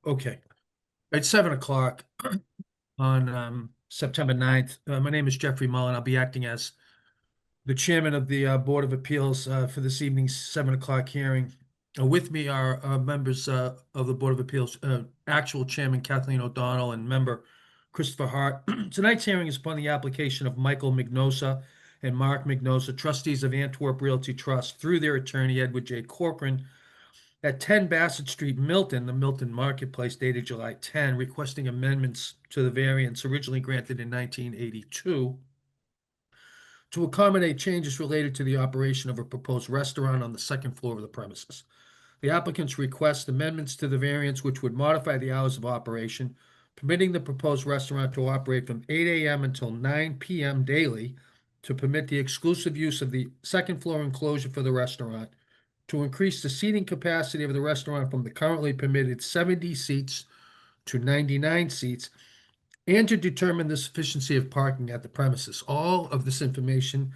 Okay. It's 7 o'clock on September 9th. My name is Jeffrey Mullen. I'll be acting as the chairman of the Board of Appeals for this evening's 7 o'clock hearing. With me are members of the Board of Appeals, actual chairman Kathleen O'Donnell and member Christopher Hart. Tonight's hearing is upon the application of Michael Mignosa and Mark Mignosa, trustees of Antwerp Realty Trust, through their attorney Edward J. Corcoran, at 10 Bassett Street, Milton, the Milton Marketplace, dated July 10, requesting amendments to the variance originally granted in 1982 to accommodate changes related to the operation of a proposed restaurant on the second floor of the premises. The applicants request amendments to the variance which would modify the hours of operation, permitting the proposed restaurant to operate from 8 a.m. until 9 p.m. daily, to permit the exclusive use of the second floor enclosure for the restaurant, to increase the seating capacity of the restaurant from the currently permitted 70 seats to 99 seats, and to determine the sufficiency of parking at the premises. All of this information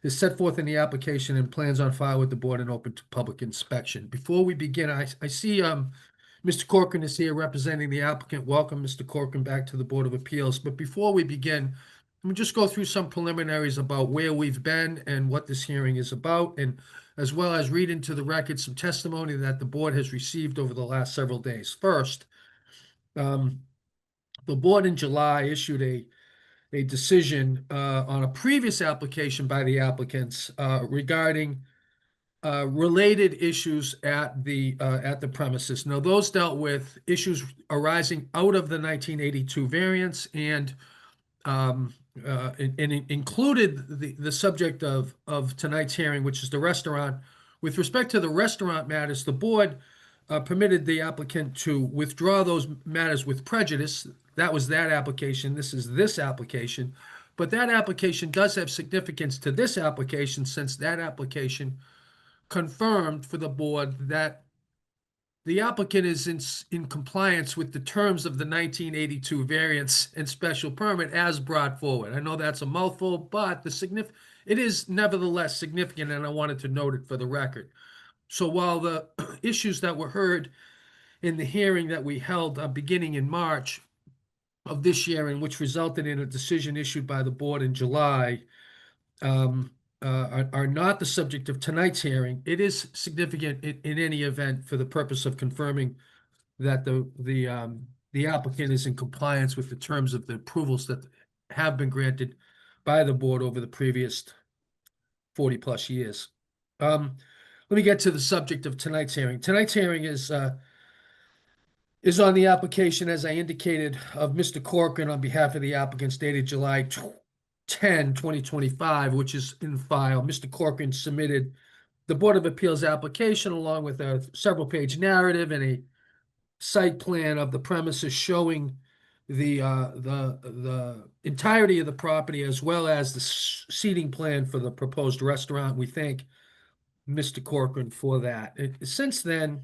is set forth in the application and plans on file with the board and open to public inspection. Before we begin, I see Mr. Corcoran is here representing the applicant. Welcome, Mr. Corcoran, back to the Board of Appeals. But before we begin, let me just go through some preliminaries about where we've been and what this hearing is about, and as well as read into the record some testimony that the board has received over the last several days. First, the board in July issued a decision on a previous application by the applicants regarding related issues at the premises. Now, those dealt with issues arising out of the 1982 variance and included the subject of tonight's hearing, which is the restaurant. With respect to the restaurant matters, the board permitted the applicant to withdraw those matters with prejudice. That was that application. This is this application. But that application does have significance to this application, since that application confirmed for the board that the applicant is in compliance with the terms of the 1982 variance and special permit as brought forward. I know that's a mouthful, but it is nevertheless significant, and I wanted to note it for the record. So while the issues that were heard in the hearing that we held beginning in March of this year, and which resulted in a decision issued by the board in July, are not the subject of tonight's hearing, it is significant in any event for the purpose of confirming that the applicant is in compliance with the terms of the approvals that have been granted by the board over the previous 40 plus years. Let me get to the subject of tonight's hearing. Tonight's hearing is on the application, as I indicated, of Mr. Corcoran on behalf of the applicants, dated July 10, 2025, which is in file. Mr. Corcoran submitted the Board of Appeals application along with a several-page narrative and a site plan of the premises showing the entirety of the property, as well as the seating plan for the proposed restaurant. We thank Mr. Corcoran for that. Since then,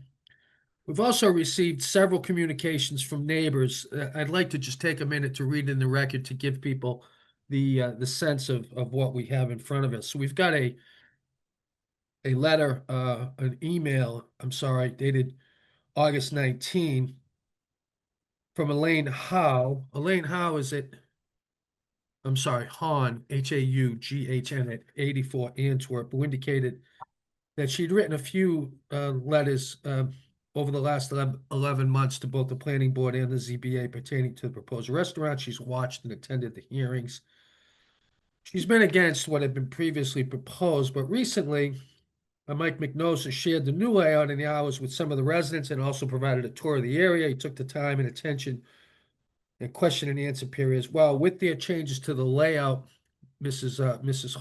we've also received several communications from neighbors. I'd like to just take a minute to read in the record to give people the sense of what we have in front of us. So we've got a letter, an email, I'm sorry, dated August 19, from Elaine Howe. Elaine Howe is at, I'm sorry, Hahn, Haughn, at 84 Antwerp, who indicated that she'd written a few letters over the last 11 months to both the planning board and the ZBA pertaining to the proposed restaurant. She's watched and attended the hearings. She's been against what had been previously proposed, but recently, Mike Mignosa shared the new layout and the hours with some of the residents and also provided a tour of the area. He took the time and attention and question and answer period as well. With their changes to the layout, Mrs.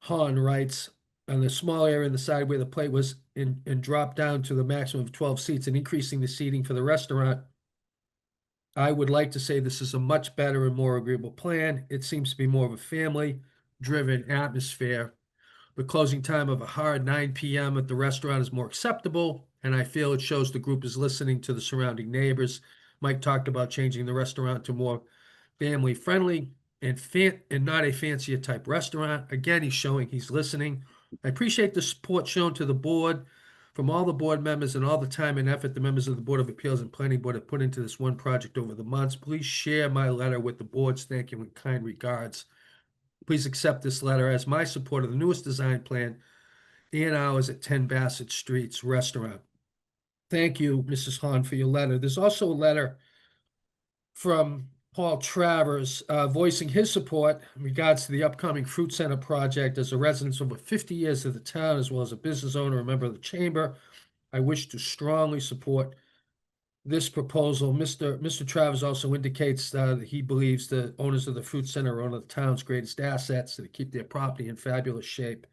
Hahn writes, on the small area in the side where the plate was and dropped down to the maximum of 12 seats and increasing the seating for the restaurant, I would like to say this is a much better and more agreeable plan. It seems to be more of a family-driven atmosphere. The closing time of a hard 9 p.m. at the restaurant is more acceptable, and I feel it shows the group is listening to the surrounding neighbors. Mike talked about changing the restaurant to more family-friendly and not a fancier type restaurant. Again, he's showing he's listening. I appreciate the support shown to the board from all the board members and all the time and effort the members of the Board of Appeals and Planning Board have put into this one project over the months. Please share my letter with the board's thank you and kind regards. Please accept this letter as my support of the newest design plan and hours at 10 Bassett Street's restaurant. Thank you, Mrs. Hahn, for your letter. There's also a letter from Paul Travers voicing his support in regards to the upcoming Fruit Center project. As a resident over 50 years of the town, as well as a business owner, a member of the chamber, I wish to strongly support this proposal. Mr. Travers also indicates that he believes the owners of the Fruit Center are one of the town's greatest assets, to keep their property in fabulous shape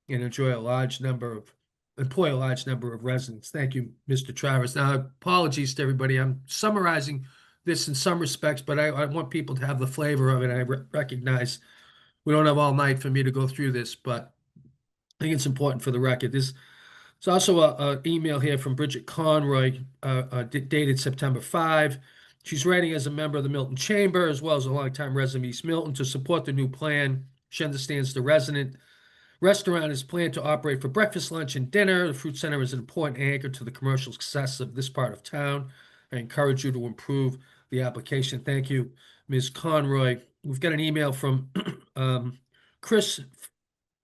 and employ a large number of residents. Thank you, Mr. Travers. Now, apologies to everybody. I'm summarizing this in some respects, but I want people to have the flavor of it. I recognize we don't have all night for me to go through this, but I think it's important for the record. There's also an email here from Bridget Conroy, dated September 5. She's writing as a member of the Milton Chamber, as well as a longtime resident of East Milton, to support the new plan. She understands the restaurant is planned to operate for breakfast, lunch, and dinner. The Fruit Center is an important anchor to the commercial success of this part of town. I encourage you to improve the application. Thank you, Ms. Conroy. We've got an email from Chris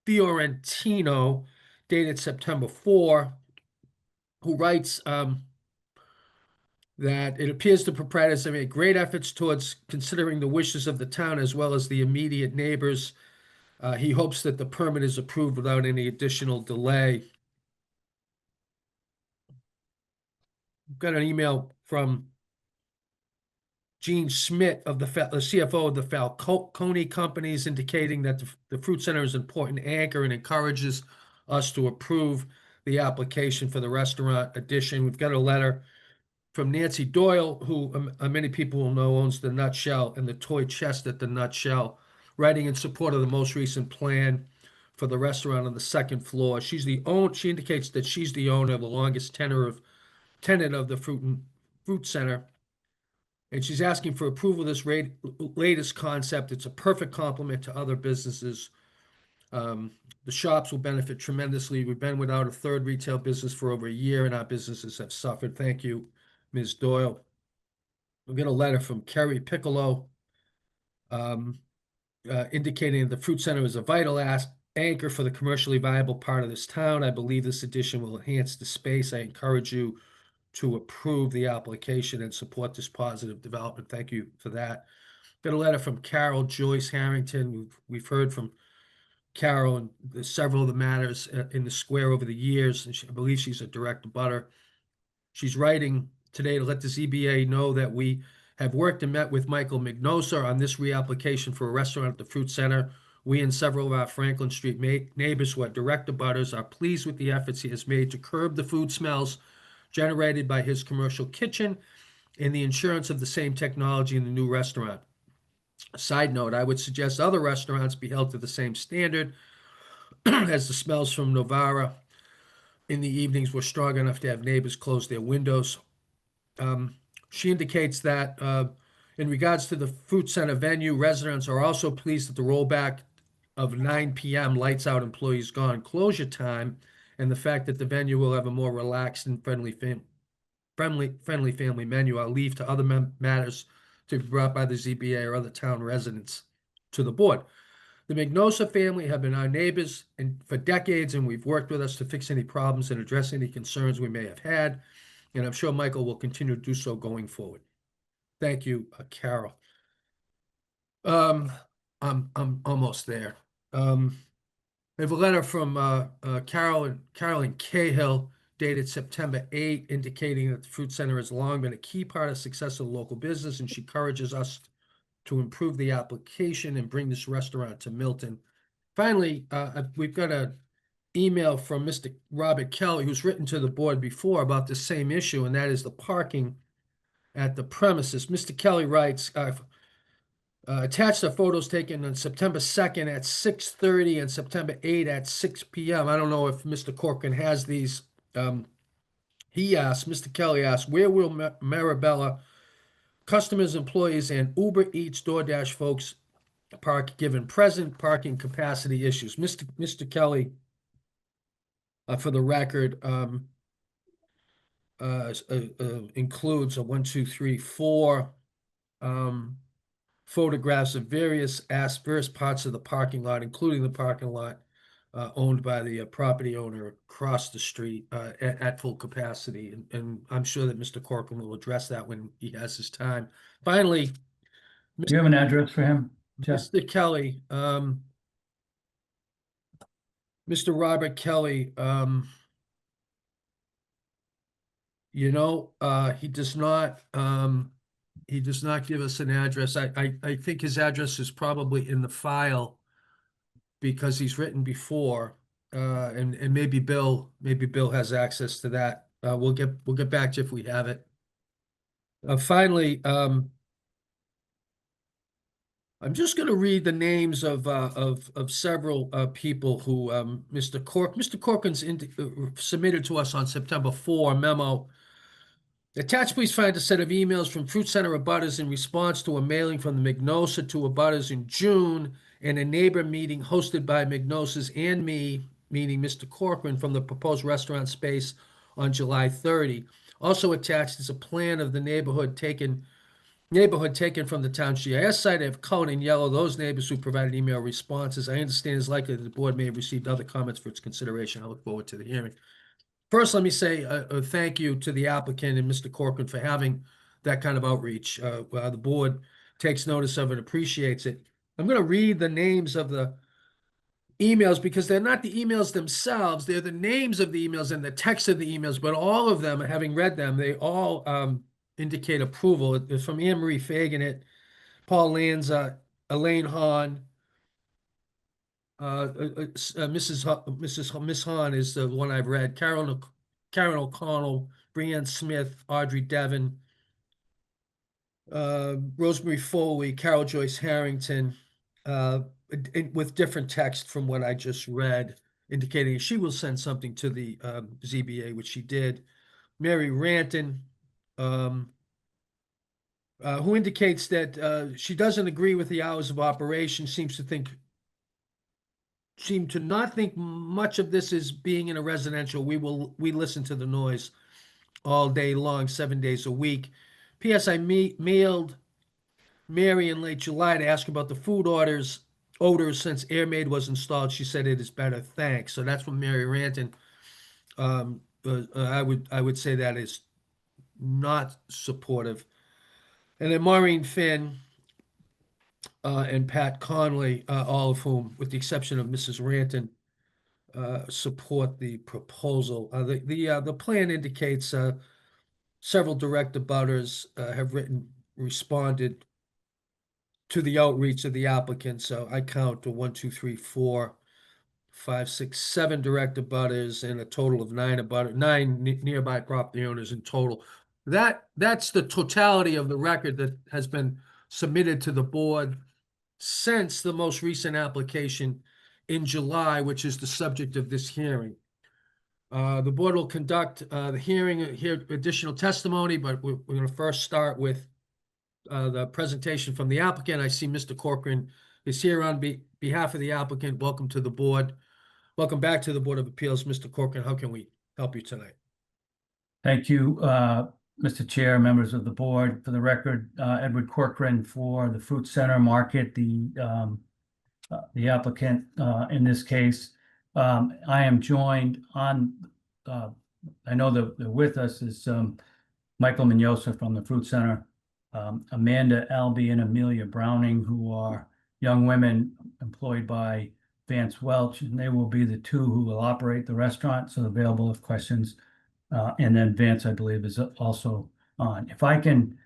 Fiorentino, dated September 4, who writes that it appears the proprietors have made great efforts towards considering the wishes of the town as well as the immediate neighbors. He hopes that the permit is approved without any additional delay. We've got an email from Gene Schmidt, of the CFO of the Falcone Companies, indicating that the Fruit Center is an important anchor and encourages us to approve the application for the restaurant addition. We've got a letter from Nancy Doyle, who many people will know owns the Nutshell and the toy chest at the Nutshell, writing in support of the most recent plan for the restaurant on the second floor. She indicates that she's the owner of the longest tenant of the Fruit Center, and she's asking for approval of this latest concept. It's a perfect complement to other businesses. The shops will benefit tremendously. We've been without a third retail business for over a year, and our businesses have suffered. Thank you, Ms. Doyle. We'll get a letter from Kerry Piccolo, indicating that the Fruit Center is a vital anchor for the commercially viable part of this town. I believe this addition will enhance the space. I encourage you to approve the application and support this positive development. Thank you for that. Got a letter from Carol Joyce Harrington. We've heard from Carol and several of the matters in the square over the years, and I believe she's a direct abutter. She's writing today to let the ZBA know that we have worked and met with Michael Mignosa on this reapplication for a restaurant at the Fruit Center. We and several of our Franklin Street neighbors who are direct abutters are pleased with the efforts he has made to curb the food smells generated by his commercial kitchen and the insurance of the same technology in the new restaurant. Side note, I would suggest other restaurants be held to the same standard as the smells from Novara in the evenings were strong enough to have neighbors close their windows. She indicates that in regards to the Fruit Center venue, residents are also pleased that the rollback of 9 p.m. lights out, employees gone closure time, and the fact that the venue will have a more relaxed and friendly family menu. I'll leave to other matters to be brought by the ZBA or other town residents to the board. The Mignosa family have been our neighbors for decades, and we've worked with us to fix any problems and address any concerns we may have had. And I'm sure Michael will continue to do so going forward. Thank you, Carol. I'm almost there. I have a letter from Carolyn Cahill, dated September 8, indicating that the Fruit Center has long been a key part of success of the local business, and she encourages us to improve the application and bring this restaurant to Milton. Finally, we've got an email from Mr. Robert Kelly, who's written to the board before about the same issue, and that is the parking at the premises. Mr. Kelly writes, attached are photos taken on September 2nd at 6:30 and September 8 at 6 p.m. I don't know if Mr. Corcoran has these. Mr. Kelly asked, where will Marabella customers, employees, and Uber Eats, DoorDash folks park given present parking capacity issues? Mr. Kelly, for the record, includes a 1, 2, 3, 4 photographs of various parts of the parking lot, including the parking lot owned by the property owner across the street at full capacity. And I'm sure that Mr. Corcoran will address that when he has his time. Finally, Do you have an address for him, Jeff? Mr. Kelly, Mr. Robert Kelly, he does not give us an address. I think his address is probably in the file because he's written before. And maybe Bill has access to that. We'll get back to you if we have it. Finally, I'm just going to read the names of several people who Mr. Corcoran's submitted to us on September 4 a memo. Attached, please find a set of emails from Fruit Center abutters in response to a mailing from the Mignosa to abutters in June and a neighbor meeting hosted by Mignosa's and me, meaning Mr. Corcoran, from the proposed restaurant space on July 30. Also attached is a plan of the neighborhood taken from the town GIS site. I have colored in yellow those neighbors who provided email responses. I understand it's likely that the board may have received other comments for its consideration. I look forward to the hearing. First, let me say a thank you to the applicant and Mr. Corcoran for having that kind of outreach. The board takes notice of it, appreciates it. I'm going to read the names of the emails because they're not the emails themselves. They're the names of the emails and the text of the emails, but all of them, having read them, they all indicate approval. It's from Anne Marie Fagan, Paul Lanza, Elaine Hahn, Miss Hahn is the one I've read. Karen O'Connell, Brianne Smith, Audrey Devon, Rosemary Foley, Carol Joyce Harrington, with different text from what I just read, indicating she will send something to the ZBA, which she did. Mary Ranton, who indicates that she doesn't agree with the hours of operation, seem to not think much of this as being in a residential. We listen to the noise all day long, 7 days a week. P.S. I mailed Mary in late July to ask about the food odors since AirMade was installed. She said it is better, thanks. So that's from Mary Ranton. I would say that is not supportive. And then Maureen Finn and Pat Conley, all of whom, with the exception of Mrs. Ranton, support the proposal. The plan indicates several direct abutters have responded to the outreach of the applicant. So I count to 1, 2, 3, 4, 5, 6, 7 direct abutters and a total of 9 nearby property owners in total. That's the totality of the record that has been submitted to the board since the most recent application in July, which is the subject of this hearing. The board will conduct the hearing, hear additional testimony, but we're going to first start with the presentation from the applicant. I see Mr. Corcoran is here on behalf of the applicant. Welcome to the board. Welcome back to the Board of Appeals, Mr. Corcoran. How can we help you tonight? Thank you, Mr. Chair, members of the board. For the record, Edward Corcoran for the Fruit Center Market, the applicant in this case. I am joined on, I know that with us is Michael Mignosa from the Fruit Center, Amanda Albee and Amelia Browning, who are young women employed by Vance Welch, and they will be the two who will operate the restaurant, so available if questions. And then Vance, I believe, is also on. If I can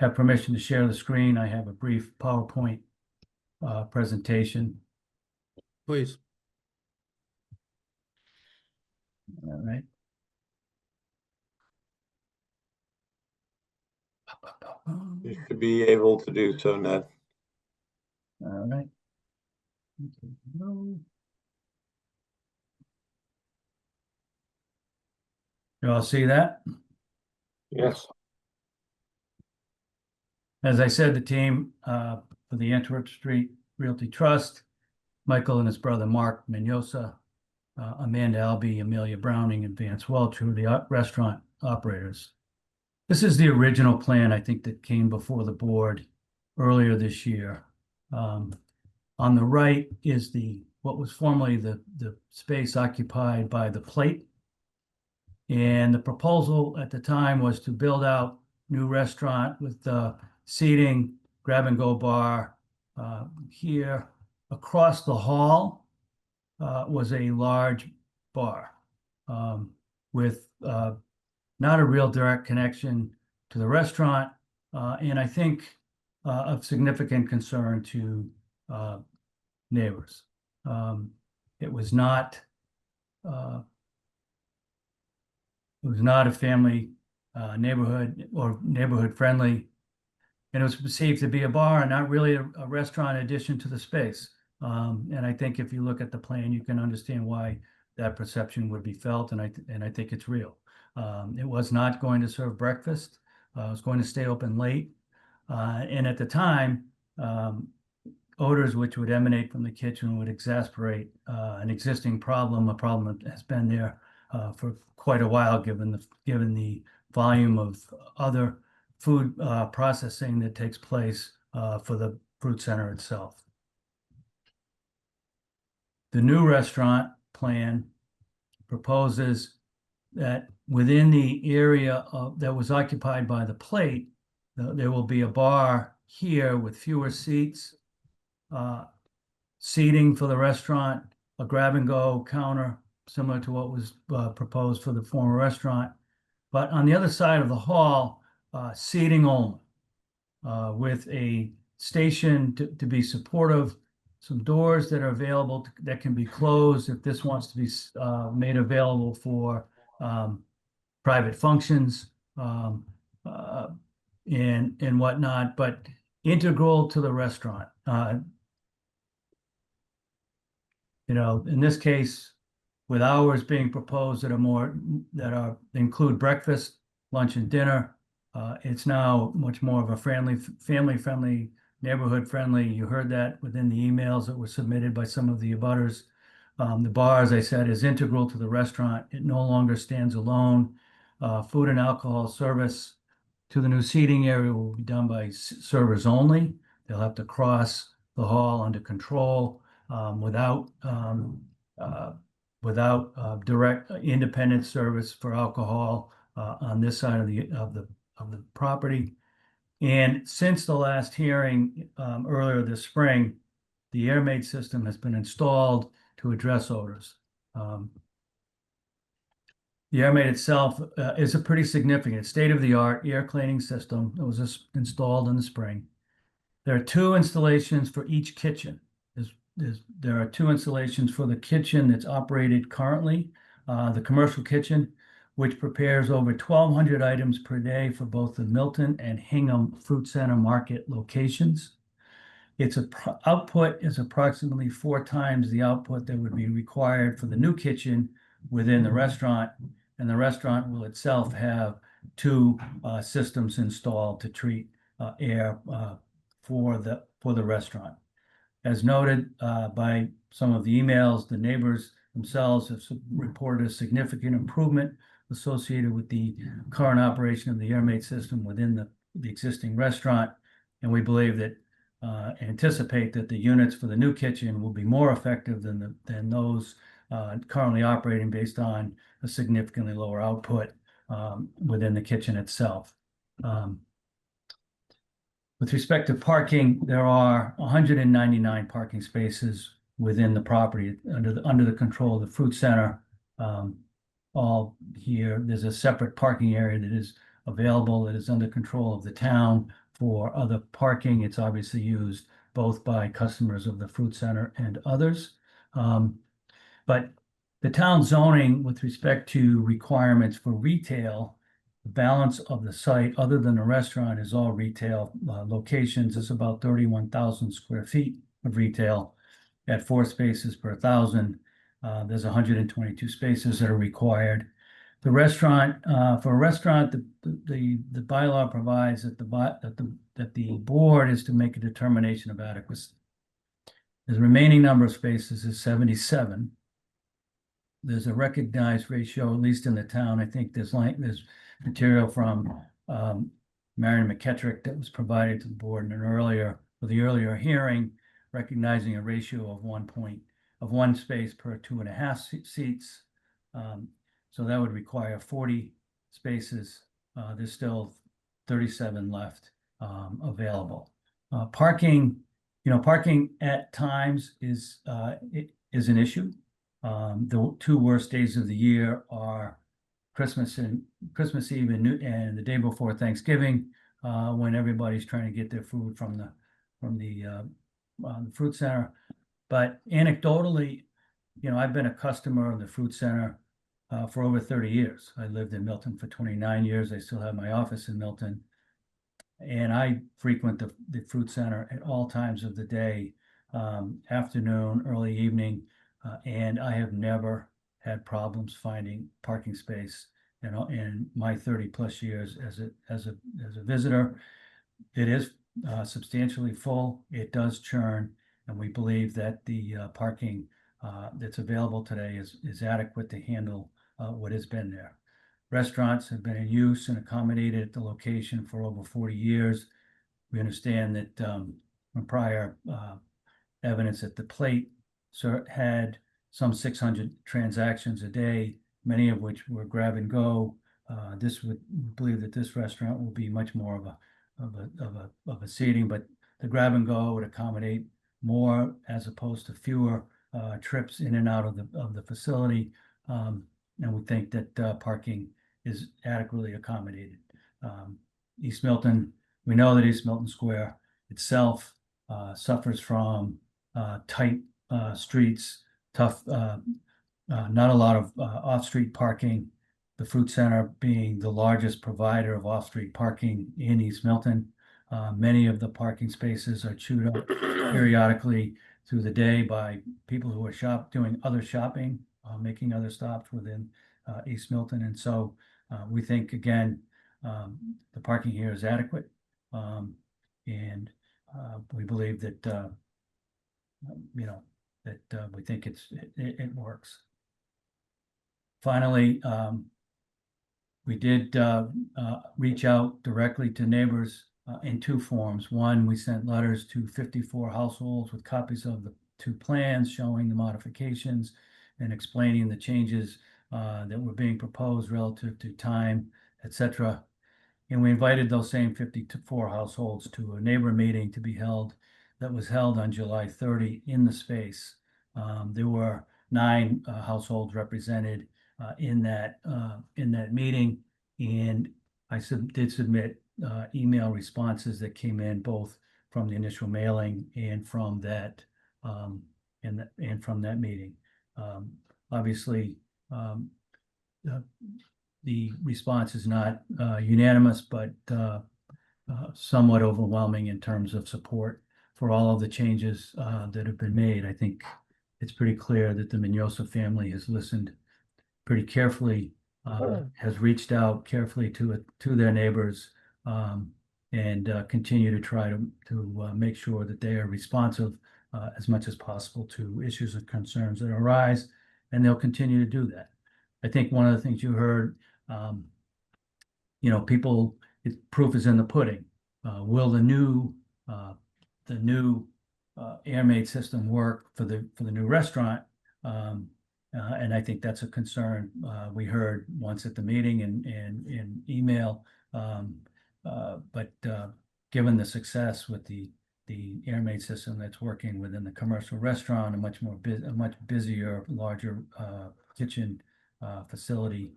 have permission to share the screen, I have a brief PowerPoint presentation. Please. All right. You should be able to do so, Ned. All right. You all see that? Yes. As I said, the team for the Antwerp Street Realty Trust, Michael and his brother Mark Mignosa, Amanda Albee, Amelia Browning, and Vance Welch, who are the restaurant operators. This is the original plan, I think, that came before the board earlier this year. On the right is what was formerly the space occupied by the Plate. And the proposal at the time was to build out new restaurant with seating, grab-and-go bar. Here across the hall was a large bar with not a real direct connection to the restaurant, and I think of significant concern to neighbors. It was not a family neighborhood or neighborhood friendly, and it was perceived to be a bar and not really a restaurant addition to the space. And I think if you look at the plan, you can understand why that perception would be felt, and I think it's real. It was not going to serve breakfast. It was going to stay open late. And at the time, odors which would emanate from the kitchen would exacerbate an existing problem, a problem that has been there for quite a while, given the volume of other food processing that takes place for the fruit center itself. The new restaurant plan proposes that within the area that was occupied by the Plate, there will be a bar here with fewer seats, seating for the restaurant, a grab-and-go counter similar to what was proposed for the former restaurant. But on the other side of the hall, seating only, with a station to be supportive, some doors that are available that can be closed if this wants to be made available for private functions and whatnot, but integral to the restaurant. In this case, with hours being proposed that include breakfast, lunch, and dinner, it's now much more of a family-friendly, neighborhood-friendly. You heard that within the emails that were submitted by some of the abutters. The bar, as I said, is integral to the restaurant. It no longer stands alone. Food and alcohol service to the new seating area will be done by servers only. They'll have to cross the hall under control without direct independent service for alcohol on this side of the property. And since the last hearing earlier this spring, the air-made system has been installed to address odors. The air-made itself is a pretty significant state-of-the-art air cleaning system that was installed in the spring. There are 2 installations for each kitchen. There are 2 installations for the kitchen that's operated currently, the commercial kitchen, which prepares over 1,200 items per day for both the Milton and Hingham Fruit Center market locations. Its output is approximately 4 times the output that would be required for the new kitchen within the restaurant, and the restaurant will itself have 2 systems installed to treat air for the restaurant. As noted by some of the emails, the neighbors themselves have reported a significant improvement associated with the current operation of the air-made system within the existing restaurant, and we believe that anticipate that the units for the new kitchen will be more effective than those currently operating, based on a significantly lower output within the kitchen itself. With respect to parking, there are 199 parking spaces within the property under the control of the fruit center. All here, there's a separate parking area that is available, that is under control of the town for other parking. It's obviously used both by customers of the fruit center and others. But the town zoning with respect to requirements for retail, the balance of the site other than a restaurant is all retail locations. It's about 31,000 square feet of retail at 4 spaces per 1,000. There's 122 spaces that are required. The restaurant, for a restaurant, the bylaw provides that the board is to make a determination of adequacy. The remaining number of spaces is 77. there's a recognized ratio, at least in the town. I think there's material from Marion McKettrick that was provided to the board in for the earlier hearing, recognizing a ratio of one space per 2.5 seats. So that would require 40 spaces. There's still 37 left available. Parking at times is an issue. The two worst days of the year are Christmas Eve and the day before Thanksgiving, when everybody's trying to get their food from the fruit center. But anecdotally, I've been a customer of the fruit center for over 30 years. I lived in Milton for 29 years. I still have my office in Milton. And I frequent the fruit center at all times of the day, afternoon, early evening, and I have never had problems finding parking space. In my 30+ years as a visitor, it is substantially full. It does churn, and we believe that the parking that's available today is adequate to handle what has been there. Restaurants have been in use and accommodated at the location for over 40 years. We understand that from prior evidence at the plate had some 600 transactions a day, many of which were grab and go. We believe that this restaurant will be much more of a seating, but the grab and go would accommodate more as opposed to fewer trips in and out of the facility. And we think that parking is adequately accommodated. East Milton, we know that East Milton Square itself suffers from tight streets, tough, not a lot of off-street parking. The fruit center being the largest provider of off-street parking in East Milton. Many of the parking spaces are chewed up periodically through the day by people who are doing other shopping, making other stops within East Milton. And so we think, again, the parking here is adequate. And we believe that, we think it works. Finally, we did reach out directly to neighbors in two forms. One, we sent letters to 54 households with copies of the two plans showing the modifications and explaining the changes that were being proposed relative to time, etc. And we invited those same 54 households to a neighbor meeting to be held on July 30 in the space. There were 9 households represented in that meeting, and I did submit email responses that came in both from the initial mailing and from that meeting. Obviously, the response is not unanimous, but somewhat overwhelming in terms of support for all of the changes that have been made. I think it's pretty clear that the Mignosa family has listened pretty carefully, has reached out carefully to their neighbors, and continue to try to make sure that they are responsive as much as possible to issues and concerns that arise, and they'll continue to do that. I think one of the things you heard, proof is in the pudding. Will the new air-made system work for the new restaurant? And I think that's a concern we heard once at the meeting and in email. But given the success with the air-made system that's working within the commercial restaurant, a much busier, larger kitchen facility,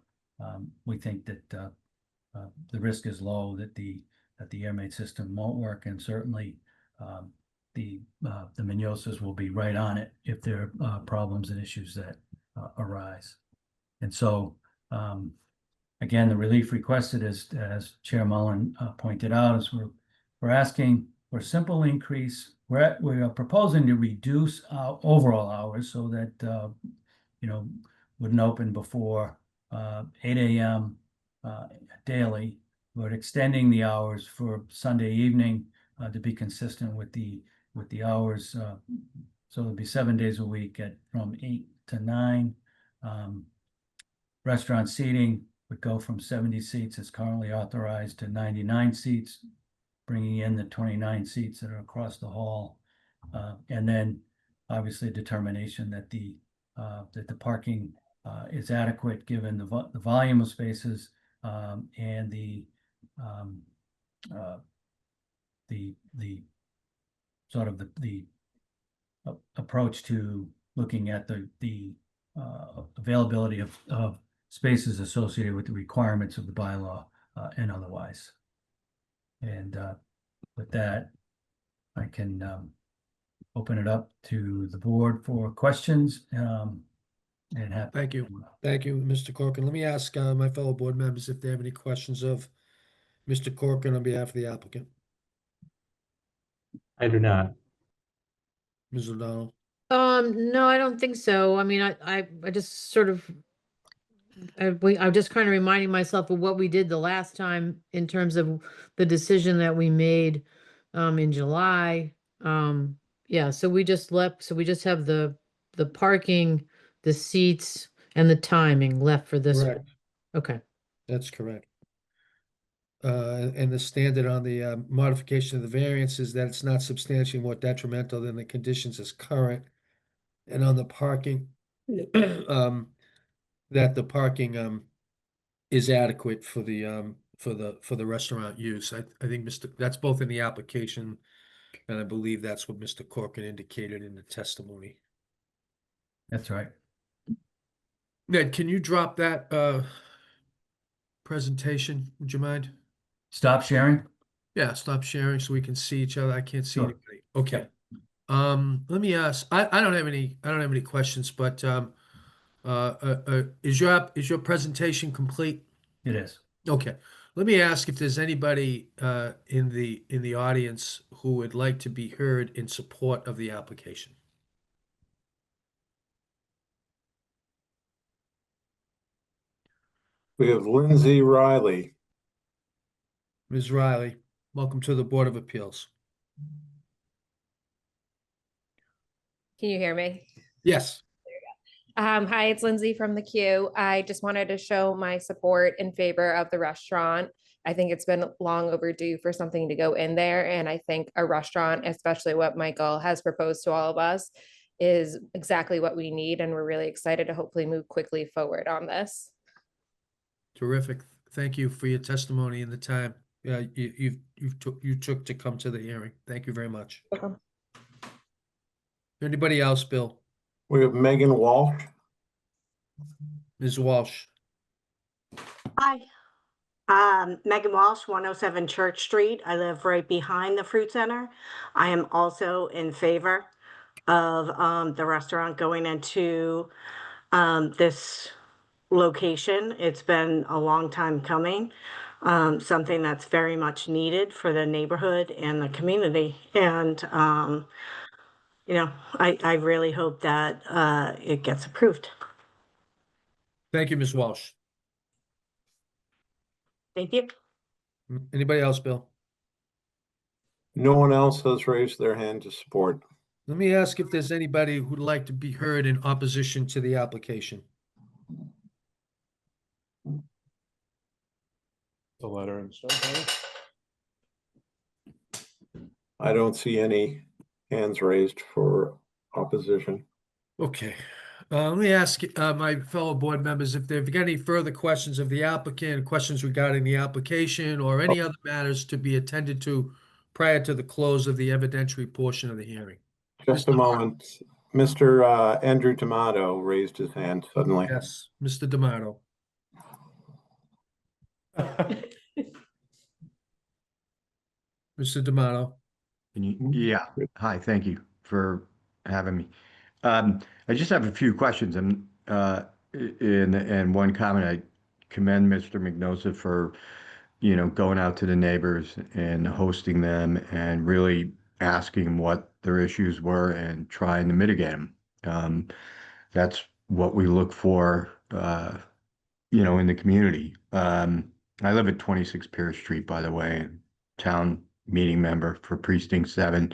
we think that the risk is low that the air-made system won't work, and certainly the Mignosas will be right on it if there are problems and issues that arise. And so, again, the relief requested is, as Chair Mullen pointed out, is we're asking for a simple increase. We are proposing to reduce our overall hours so that wouldn't open before 8 a.m. Daily, but extending the hours for Sunday evening to be consistent with the hours. So it'll be 7 days a week from 8 to 9, Restaurant seating would go from 70 seats as currently authorized to 99 seats, bringing in the 29 seats that are across the hall. And then obviously determination that the parking is adequate given the volume of spaces and the sort of the approach to looking at the availability of spaces associated with the requirements of the bylaw and otherwise. And with that, I can open it up to the board for questions and have. Thank you. Thank you, Mr. Corcoran. Let me ask my fellow board members if they have any questions of Mr. Corcoran on behalf of the applicant. I do not. Ms. O'Donnell. No, I don't think so. I mean, I just sort of, I'm just kind of reminding myself of what we did the last time in terms of the decision that we made in July. Yeah, so we just have the parking, the seats, and the timing left for this. Correct. Okay. That's correct. And the standard on the modification of the variance is that it's not substantially more detrimental than the conditions as current. And on the parking, that the parking is adequate for the restaurant use. I think that's both in the application, and I believe that's what Mr. Corcoran indicated in the testimony. That's right. Ned, can you drop that presentation? Would you mind? Stop sharing? Yeah, stop sharing so we can see each other. I can't see Sure. anybody. Okay. Let me ask. I don't have any questions, but is your presentation complete? It is. Okay. Let me ask if there's anybody in the audience who would like to be heard in support of the application. We have Lindsay Riley. Ms. Riley, welcome to the Board of Appeals. Can you hear me? Yes. Hi, it's Lindsay from the Q. I just wanted to show my support in favor of the restaurant. I think it's been long overdue for something to go in there. And I think a restaurant, especially what Michael has proposed to all of us, is exactly what we need. And we're really excited to hopefully move quickly forward on this. Terrific. Thank you for your testimony and the time you took to come to the hearing. Thank you very much. Welcome. Anybody else, Bill? We have Megan Walsh. Ms. Walsh? Hi, Megan Walsh, 107 Church Street. I live right behind the Fruit Center. I am also in favor of the restaurant going into this location. It's been a long time coming, something that's very much needed for the neighborhood and the community. And, you know, I really hope that it gets approved. Thank you, Ms. Walsh. Thank you. Anybody else, Bill? No one else has raised their hand to support. Let me ask if there's anybody who'd like to be heard in opposition to the application. The letter and stuff. I don't see any hands raised for opposition. Okay. Let me ask my fellow board members if they've got any further questions of the applicant, questions regarding the application, or any other matters to be attended to prior to the close of the evidentiary portion of the hearing. Just a moment. Mr. Andrew Tomato raised his hand suddenly. Yes, Mr. D'Amato. Mr. D'Amato. Yeah, hi, thank you for having me. I just have a few questions and one comment. I commend Mr. Mignosa for, going out to the neighbors and hosting them and really asking them what their issues were and trying to mitigate them. That's what we look for, in the community. I live at 26 Pierce Street, by the way, town meeting member for Precinct 7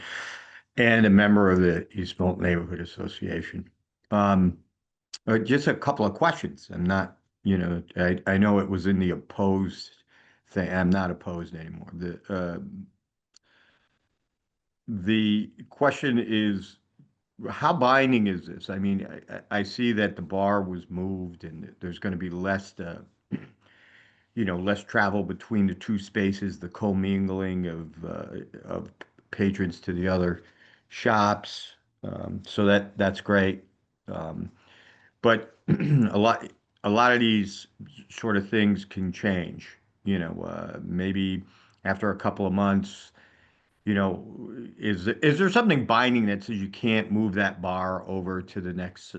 and a member of the East Milton Neighborhood Association. Just a couple of questions. I'm not, I know it was in the opposed thing. I'm not opposed anymore. The question is, how binding is this? I mean, I see that the bar was moved and there's going to be less, less travel between the two spaces, the commingling of patrons to the other shops. So that's great. Um, but a lot of these sort of things can change. Maybe after a couple of months, is there something binding that says you can't move that bar over to the next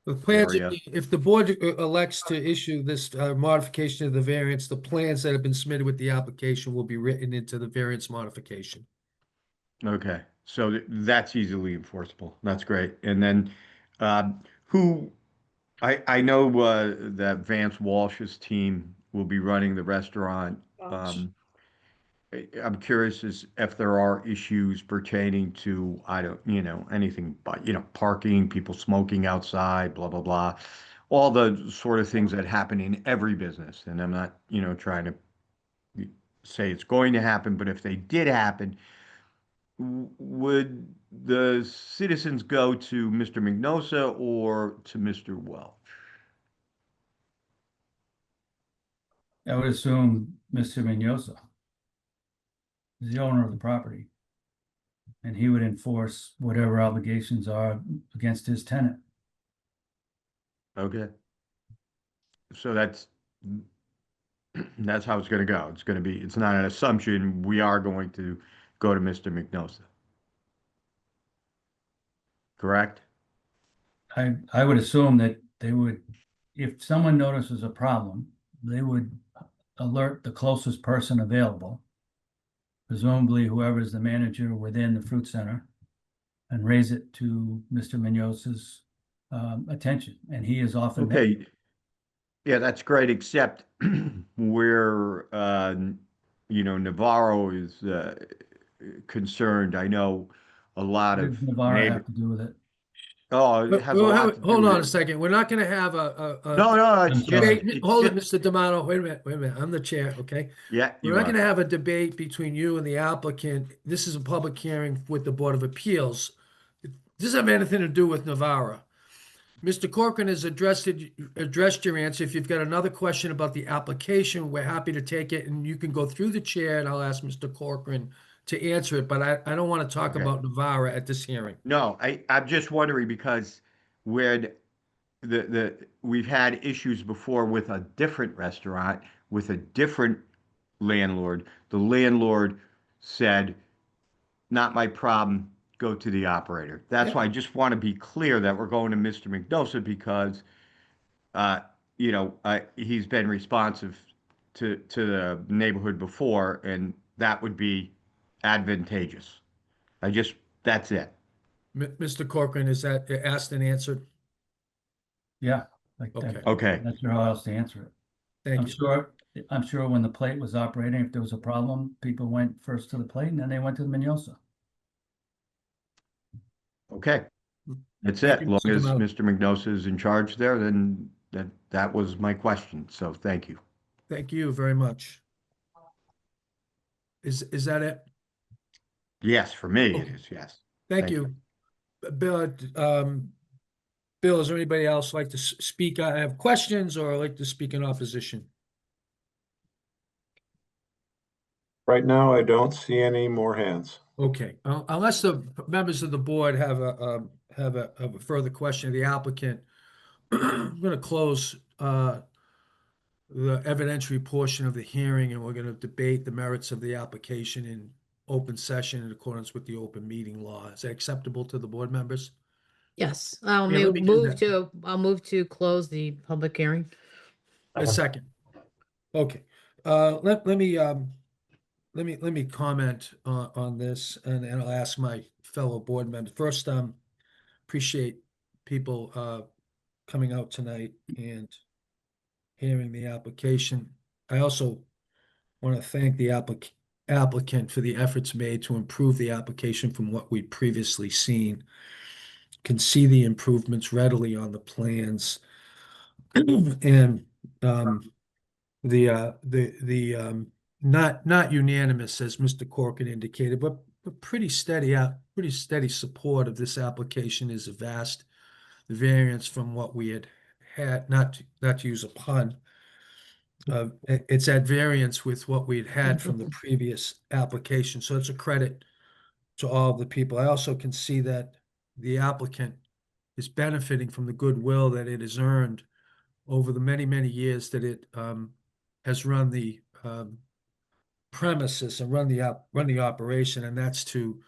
The plans, area? if the board elects to issue this modification of the variance, the plans that have been submitted with the application will be written into the variance modification. Okay, so that's easily enforceable. That's great. And then, who, I know that Vance Walsh's team will be running the restaurant. I'm curious as if there are issues pertaining to, I don't, anything but, parking, people smoking outside, blah, blah, blah. All the sort of things that happen in every business. And I'm not, trying to say it's going to happen, but if they did happen, would the citizens go to Mr. Mignosa or to Mr. Welch? I would assume Mr. Mignosa is the owner of the property. And he would enforce whatever obligations are against his tenant. Okay. So that's how it's going to go. It's not an assumption. We are going to go to Mr. Mignosa. Correct? I would assume that they would, if someone notices a problem, they would alert the closest person available, presumably whoever is the manager within the fruit center, and raise it to Mr. Mignosa's attention. And he is often there. Okay. Yeah, that's great, except where, Navarro is concerned. I know a lot What of does Navarro neighbor. have to do with it? Oh, it has a Well, lot to do hold on with a it. second. We're not gonna have No, no, I'm it's sorry. just, it's hold it, just, Mr. D'Amato. Wait a minute. I'm the chair, okay? yeah, We're you not are. gonna have a debate between you and the applicant. This is a public hearing with the Board of Appeals. It doesn't have anything to do with Navarra. Mr. Corcoran has addressed your answer. If you've got another question about the application, we're happy to take it, and you can go through the chair, and I'll ask Mr. Corcoran to answer it, but I don't want to talk Okay. about Navarra at this hearing. No, I'm just wondering because when we've had issues before with a different restaurant, with a different landlord. The landlord said, not my problem, go to the operator. That's Yeah. why I just want to be clear that we're going to Mr. McDosa because, he's been responsive to the neighborhood before, and that would be advantageous. That's it. Mr. Corcoran, is that asked and answered? Yeah, like that. Okay, Okay. I'm not sure how else to answer it. thank I'm you. sure when the plate was operating, if there was a problem, people went first to the plate and then they went to the Mignosa. Okay. That's Thank it. you, Long Mr. as D'Amato. Mr. McDosa is in charge there, then that was my question. So thank you. Thank you very much. Is that it? Yes, for me it Okay. is, yes. Thank Thank you. Bill, Bill, is there anybody else like to speak? I have questions or like to speak in opposition? Right now, I don't see any more hands. Okay, unless the members of the board have a further question of the applicant, I'm gonna close the evidentiary portion of the hearing, and we're gonna debate the merits of the application in open session in accordance with the open meeting law. Is that acceptable to the board members? Yes, Yeah, let me do that. I'll move to close the public hearing. A second. Okay, let me comment on this, and I'll ask my fellow board members. First, appreciate people coming out tonight and hearing the application. I also want to thank the applicant for the efforts made to improve the application from what we'd previously seen. Can see the improvements readily on the plans. And not unanimous, as Mr. Corkin indicated, but pretty steady support of this application is a vast variance from what we had, not to use a pun. It's at variance with what we'd had from the previous application, so it's a credit to all the people. I also can see that the applicant is benefiting from the goodwill that it has earned over the many years that it has run the premises and run the operation, and that's to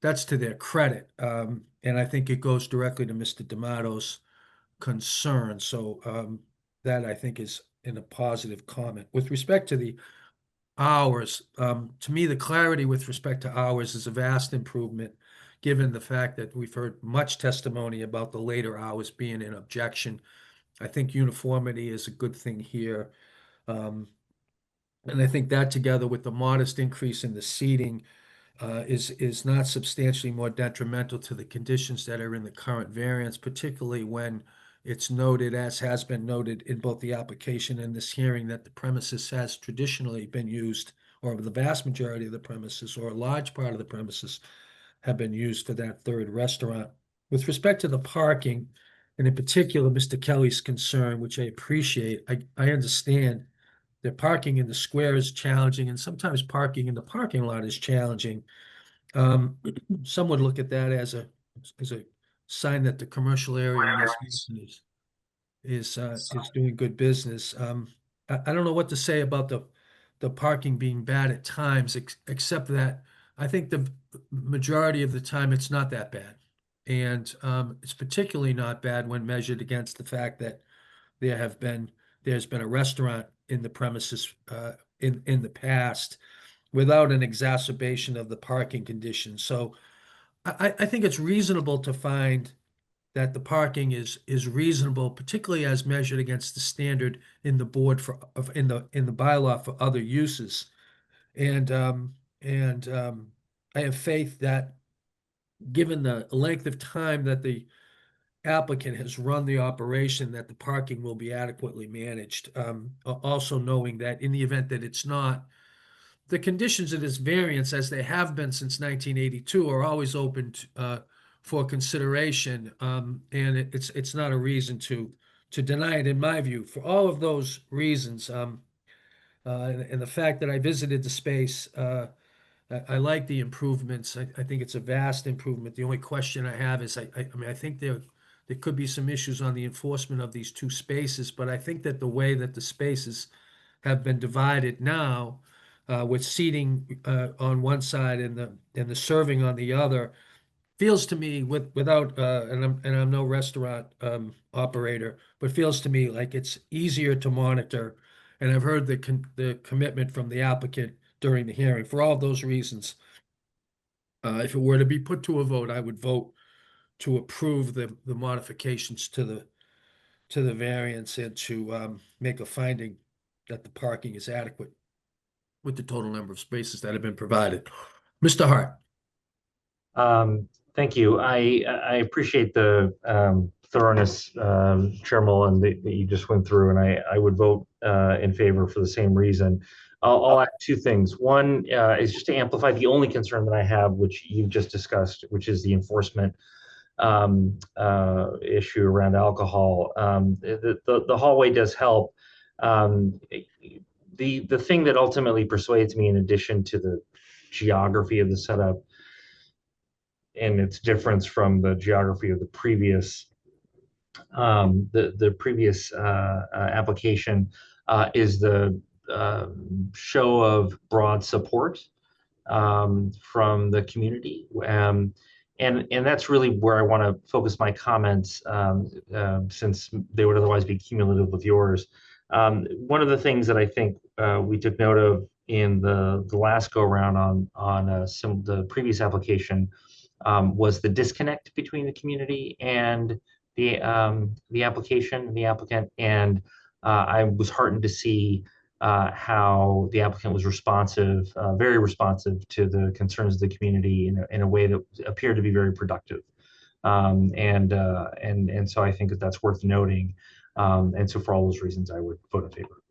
their credit. And I think it goes directly to Mr. D'Amato's concern. So that I think is in a positive comment. With respect to the hours, to me, the clarity with respect to hours is a vast improvement, given the fact that we've heard much testimony about the later hours being an objection. I think uniformity is a good thing here. And I think that together with the modest increase in the seating is not substantially more detrimental to the conditions that are in the current variance, particularly when it's noted, as has been noted in both the application and this hearing, that the premises has traditionally been used, or the vast majority of the premises, or a large part of the premises have been used for that third restaurant. With respect to the parking, and in particular, Mr. Kelly's concern, which I appreciate, I understand that parking in the square is challenging, and sometimes parking in the parking lot is challenging. Some would look at that as a sign that the commercial area in East Milton is doing good business. I don't know what to say about the parking being bad at times, except that I think the majority of the time it's not that bad. And it's particularly not bad when measured against the fact that there's been a restaurant in the premises in the past without an exacerbation of the parking conditions. So I think it's reasonable to find that the parking is reasonable, particularly as measured against the standard in the board in the bylaw for other uses. And I have faith that given the length of time that the applicant has run the operation, that the parking will be adequately managed. Also knowing that in the event that it's not, the conditions of this variance, as they have been since 1982, are always open for consideration, and it's not a reason to deny it, in my view. For all of those reasons, and the fact that I visited the space, I like the improvements. I think it's a vast improvement. The only question I have is, I mean, I think there could be some issues on the enforcement of these two spaces, but I think that the way that the spaces have been divided now, with seating on one side and the serving on the other, feels to me without and I'm no restaurant operator, but feels to me like it's easier to monitor. And I've heard the commitment from the applicant during the hearing. For all of those reasons, if it were to be put to a vote, I would vote to approve the modifications to the variance and to make a finding that the parking is adequate with the total number of spaces that have been provided. Mr. Hart. Thank you. I appreciate the thoroughness, Chair Mullen, that you just went through, and I would vote in favor for the same reason. I'll add two things. One is just to amplify the only concern that I have, which you've just discussed, which is the enforcement issue around alcohol. The hallway does help. The thing that ultimately persuades me, in addition to the geography of the setup and its difference from the geography of the previous application, is the show of broad support from the community. And that's really where I want to focus my comments, since they would otherwise be cumulative with yours. One of the things that I think we took note of in the last go around on the previous application was the disconnect between the community and the application, the applicant, and I was heartened to see how the applicant was responsive, very responsive to the concerns of the community in a way that appeared to be very productive. And so I think that that's worth noting. And so for all those reasons, I would vote in favor.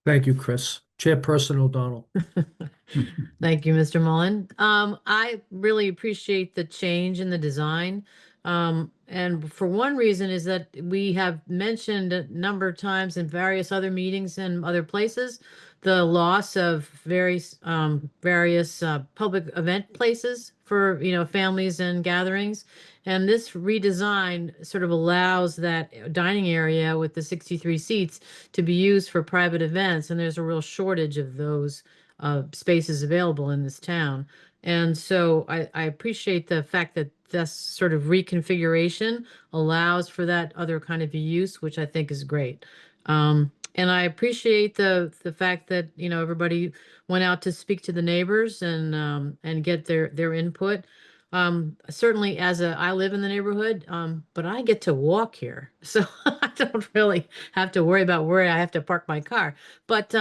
Thank you, Chris. Chairperson O'Donnell. Thank you, Mr. Mullen. I really appreciate the change in the design. And for one reason is that we have mentioned a number of times in various other meetings and other places, the loss of various public event places for, families and gatherings. And this redesign sort of allows that dining area with the 63 seats to be used for private events. And there's a real shortage of those spaces available in this town. And so I appreciate the fact that this sort of reconfiguration allows for that other kind of use, which I think is great. And I appreciate the fact that, everybody went out to speak to the neighbors and get their input. Certainly I live in the neighborhood, but I get to walk here. So I don't really have to worry about where I have to park my car. But,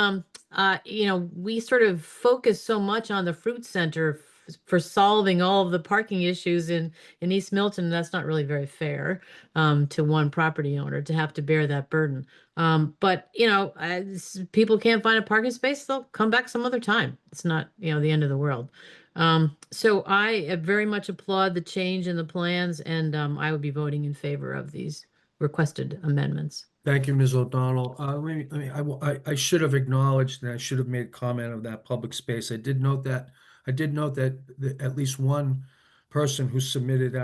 we sort of focus so much on the fruit center for solving all of the parking issues in East Milton. That's not really very fair, to one property owner to have to bear that burden. But, people can't find a parking space, they'll come back some other time. It's not, the end of the world. So I very much applaud the change in the plans, and I would be voting in favor of these requested amendments. Thank you, Ms. O'Donnell. I should have acknowledged, and I should have made comment of that public space. I did note that at least one person who submitted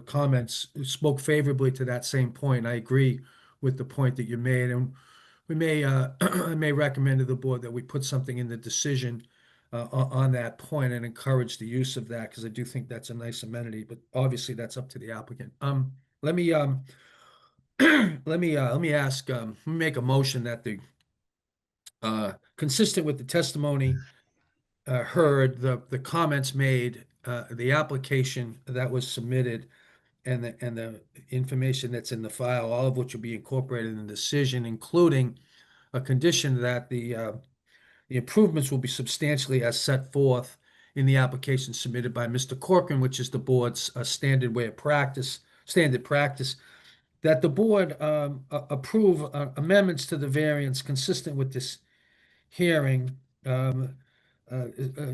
comments spoke favorably to that same point. I agree with the point that you made, and we may I may recommend to the board that we put something in the decision on that point and encourage the use of that, because I do think that's a nice amenity. But obviously, that's up to the applicant. Let me make a motion that consistent with the testimony heard, the comments made, the application that was submitted, and the information that's in the file, all of which will be incorporated in the decision, including a condition that the improvements will be substantially as set forth in the application submitted by Mr. Corcoran, which is the board's standard practice, that the board approve amendments to the variance consistent with this hearing,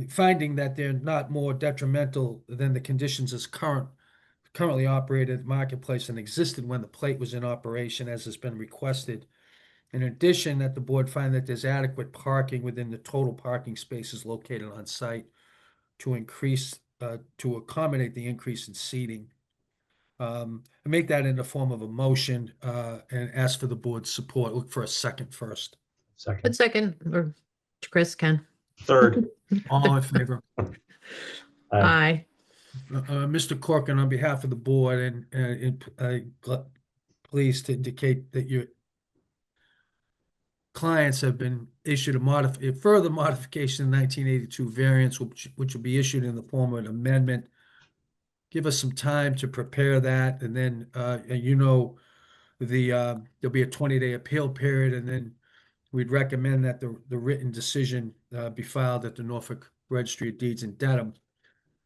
finding that they're not more detrimental than the conditions as currently operated marketplace and existed when the plate was in operation, as has been requested. In addition, that the board find that there's adequate parking within the total parking spaces located on site to accommodate the increase in seating. And make that in the form of a motion, and ask for the board's support. Look for a second first. Good second, or Chris can. Third. All in favor? Aye. Mr. Corcoran, on behalf of the board, pleased to indicate that your clients have been issued a further modification in 1982 variance, which will be issued in the form of an amendment. Give us some time to prepare that, and then there'll be a 20-day appeal period, and then we'd recommend that the written decision be filed at the Norfolk Registry of Deeds in Dedham,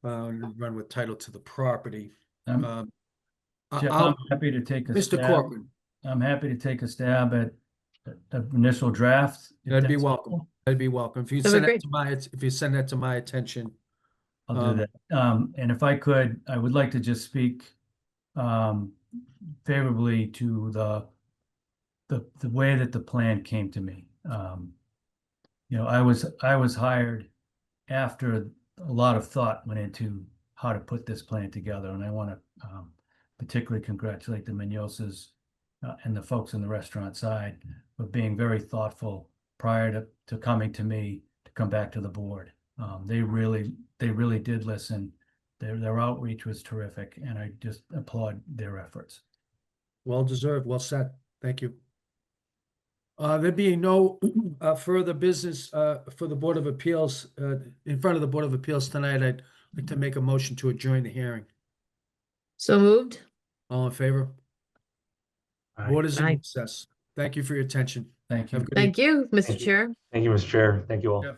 and run with title to the property. Jeff, I'm happy to take a Mr. stab. Corcoran, I'm happy to take a stab at the initial draft. if that'd be that's welcome. helpful. That'd be welcome. If you That'd be send that to my attention. I'll do that. And if I could, I would like to just speak favorably to the way that the plan came to me. I was hired after a lot of thought went into how to put this plan together, and I want to particularly congratulate the Muñozes and the folks in the restaurant side for being very thoughtful prior to coming to me to come back to the board. They really did listen. Their outreach was terrific, and I just applaud their efforts. Well deserved, well said. Thank you. There being no further business for the Board of Appeals, in front of the Board of Appeals tonight, I'd like to make a motion to adjourn the hearing. So moved. All in favor? Aye. Board is in Aye. recess. Thank you for your attention. Thank you. Have a good Thank you, Mr. Thank you. Chair. Thank you, Mr. Chair. Thank you all. Yeah.